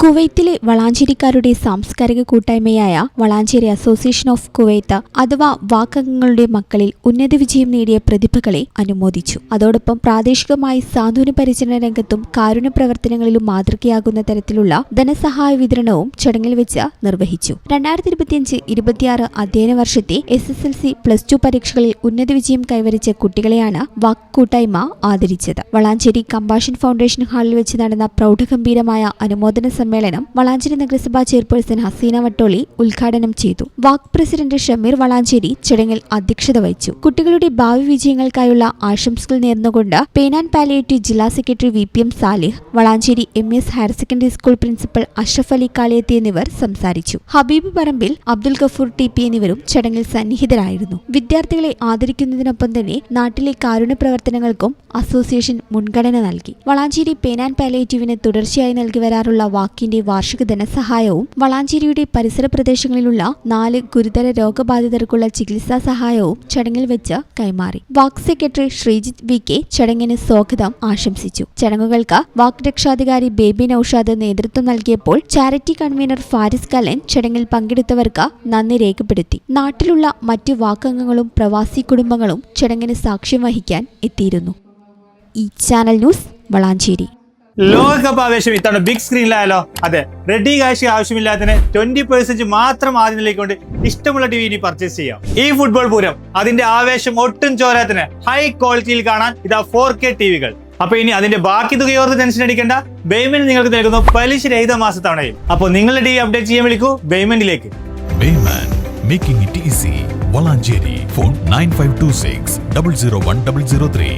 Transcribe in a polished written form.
കുവൈത്തിലെ വളാഞ്ചേരിക്കാരുടെ സാംസ്കാരിക കൂട്ടായ്മയായ Valanchery association of Kuwait അഥവാ വാക് അംഗങ്ങളുടെ മക്കളിൽ ഉന്നത വിജയം നേടിയ പ്രതിഭകളെ അനുമോദിച്ചു. അതോടൊപ്പം പ്രാദേശികമായി സാന്ത്വന പരിചരണ രംഗത്തും കാരുണ്യ പ്രവർത്തനങ്ങളിലും മാതൃകയാകുന്ന തരത്തിലുള്ള ധനസഹായ വിതരണവും ചടങ്ങിൽ വെച്ച് നിർവഹിച്ചു. 2025-26 അധ്യയന വർഷത്തെ SSLC +2 പരീക്ഷകളിൽ ഉന്നത വിജയം കൈവരിച്ച കുട്ടികളെയാണ് വാക് കൂട്ടായ്മ ആദരിച്ചത്. വളാഞ്ചേരി കമ്പാഷൻ ഫൗണ്ടേഷൻ ഹാളിൽ വെച്ച് നടന്ന പ്രൗഢഗംഭീരമായ അനുമോദന സമ്മേളനം വളാഞ്ചേരി നഗരസഭാ ചെയർപേഴ്സൺ ഹസീന വട്ടോളി ഉദ്ഘാടനം ചെയ്തു. വാക് പ്രസിഡന്റ് ഷമീർ വളാഞ്ചേരി ചടങ്ങിൽ അധ്യക്ഷത വഹിച്ചു. കുട്ടികളുടെ ഭാവി വിജയങ്ങൾക്കായുള്ള ആശംസകൾ നേർന്നുകൊണ്ട് പെയിൻ ആൻഡ് പാലിയേറ്റീവ് ജില്ലാ secretary VPM Salih, Valanchery MS higher secondary school principal Ashraf Ali Kaliyathi എന്നിവർ സംസാരിച്ചു. ഹബീബ് പറമ്പിൽ, അബ്ദുൽ ഗഫൂർ TP എന്നിവരും ചടങ്ങിൽ സന്നിഹിതരായിരുന്നു. വിദ്യാർത്ഥികളെ ആദരിക്കുന്നതിനൊപ്പം തന്നെ നാട്ടിലെ കാരുണ്യ പ്രവർത്തനങ്ങൾക്കും അസോസിയേഷൻ മുൻഗണന നൽകി. വളാഞ്ചേരി പെയിൻ ആൻഡ് പാലിയേറ്റീവിന് തുടർച്ചയായി നൽകി വരാറുള്ള വാക്കിന്റെ വാർഷിക ധനസഹായവും വളാഞ്ചേരിയുടെ പരിസര പ്രദേശങ്ങളിലുള്ള 4 ഗുരുതര രോഗബാധിതർക്കുള്ള ചികിത്സാ സഹായവും ചടങ്ങിൽ വെച്ച് കൈമാറി. വാക് സെക്രട്ടറി ശ്രീജിത്ത് VK ചടങ്ങിന് സ്വാഗതം ആശംസിച്ചു. ചടങ്ങുകൾക്ക് വാക് രക്ഷാധികാരി ബേബി നൌഷാദ് നേതൃത്വം നൽകിയപ്പോൾ ചാരിറ്റി കൺവീനർ ഫാരിസ് കലൻ ചടങ്ങിൽ പങ്കെടുത്തവർക്ക് നന്ദി രേഖപ്പെടുത്തി. നാട്ടിലുള്ള മറ്റു വാക് അംഗങ്ങളും പ്രവാസി കുടുംബങ്ങളും ചടങ്ങിന് സാക്ഷ്യം വഹിക്കാൻ എത്തിയിരുന്നു. ഈ ചാനൽ ന്യൂസ് വളാഞ്ചേരി. ലോകകപ്പ് ആവേശം ഇത്തവണ ബിഗ് സ്ക്രീനിലായാലോ? അതെ, റെഡി കാശ് ആവശ്യമില്ലാത്തതിന് 20% മാത്രം ആദ്യം നിലയ്ക്കൊണ്ട് ഇഷ്ടമുള്ള TV ഇനി പർച്ചേസ് ചെയ്യാം. ഈ ഫുട്ബോൾ പൂരം അതിന്റെ ആവേശം ഒട്ടും ചോരാത്തിന് ഹൈ ക്വാളിറ്റിയിൽ കാണാൻ ഇതാ 4K TVകൾ. അപ്പൊ ഇനി അതിന്റെ ബാക്കി തുകയോർത്ത് ടെൻഷൻ അടിക്കേണ്ട. ബേയ്മെന്റ് നിങ്ങൾക്ക് നൽകുന്നു പലിശ രഹിത മാസത്തവണയിൽ. അപ്പോൾ നിങ്ങളുടെ TV അപ്ഡേറ്റ് ചെയ്യാൻ വിളിക്കൂ ബേയ്മെന്റിലേക്ക്. Making it easy. Valancheri. Phone 9526 001 003.